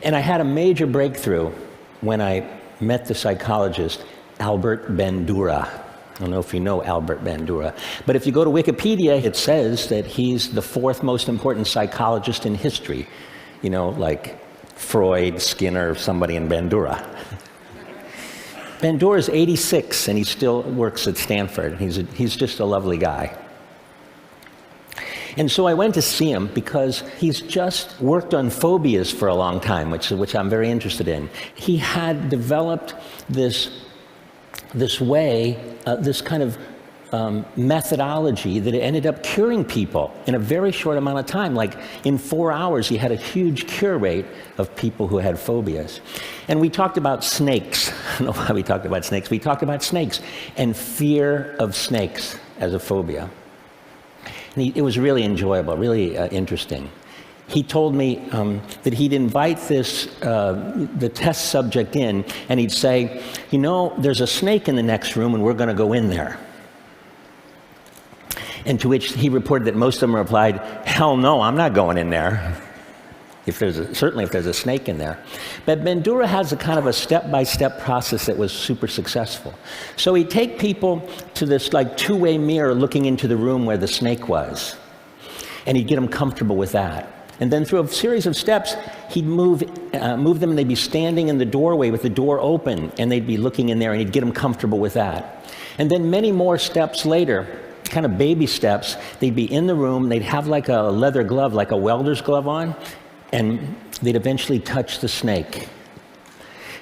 And I had a major breakthrough when I met the psychologist Albert Bandura. I don't know if you know Albert Bandura, but if you go to Wikipedia, it says that he's the fourth most important psychologist in history. You know, like Freud, Skinner, somebody in Bandura. Bandura is 86, and he still works at Stanford. He's just a lovely guy. And so I went to see him because he's just worked on phobias for a long time, which I'm very interested in. He had developed this way, this kind of methodology that ended up curing people in a very short amount of time. Like in 4 hours, he had a huge cure rate of people who had phobias. And we talked about snakes. I don't know why we talked about snakes. We talked about snakes and fear of snakes as a phobia. And it was really enjoyable, really interesting. He told me that he'd invite the test subject in, and he'd say, you know, there's a snake in the next room, and we're going to go in there. And to which he reported that most of them replied, hell no, I'm not going in there. Certainly if there's a snake in there. But Bandura has a kind of a step-by-step process that was super successful. So he'd take people to this like two-way mirror looking into the room where the snake was. And he'd get them comfortable with that. And then through a series of steps, he'd move them, and they'd be standing in the doorway with the door open, and they'd be looking in there, and he'd get them comfortable with that. And then many more steps later, kind of baby steps, they'd be in the room, they'd have like a leather glove, like a welder's glove on, and they'd eventually touch the snake.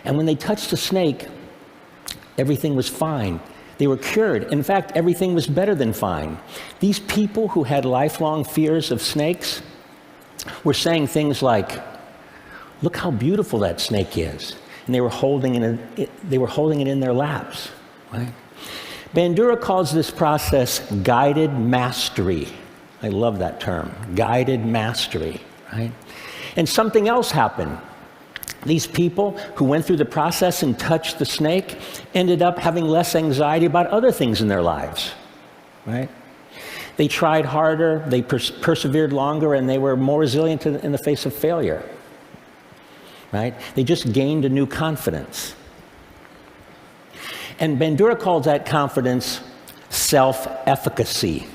And when they touched the snake, everything was fine. They were cured. In fact, everything was better than fine. These people who had lifelong fears of snakes were saying things like, look how beautiful that snake is. And they were holding it in their laps, right? Bandura calls this process guided mastery. I love that term, guided mastery, right? And something else happened. These people who went through the process and touched the snake ended up having less anxiety about other things in their lives, right? They tried harder, they persevered longer, and they were more resilient in the face of failure, right? They just gained a new confidence. And Bandura calls that confidence self-efficacy,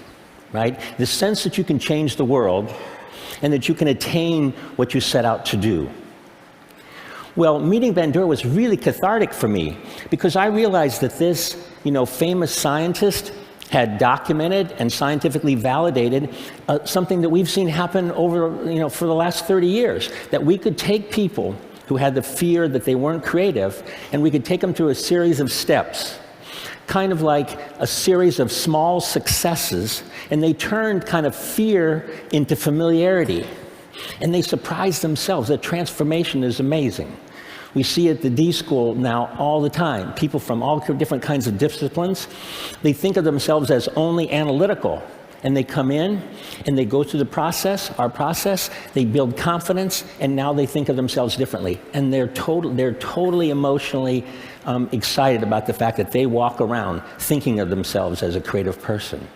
right? The sense that you can change the world and that you can attain what you set out to do. Well, meeting Bandura was really cathartic for me because I realized that this, famous scientist had documented and scientifically validated something that we've seen happen over, for the last 30 years, that we could take people who had the fear that they weren't creative, and we could take them through a series of steps, kind of like a series of small successes, and they turned kind of fear into familiarity. And they surprised themselves. The transformation is amazing. We see at the D School now all the time. People from all different kinds of disciplines, they think of themselves as only analytical. And they come in, and they go through the process, our process, they build confidence, and now they think of themselves differently. And they're totally emotionally excited about the fact that they walk around thinking of themselves as a creative person.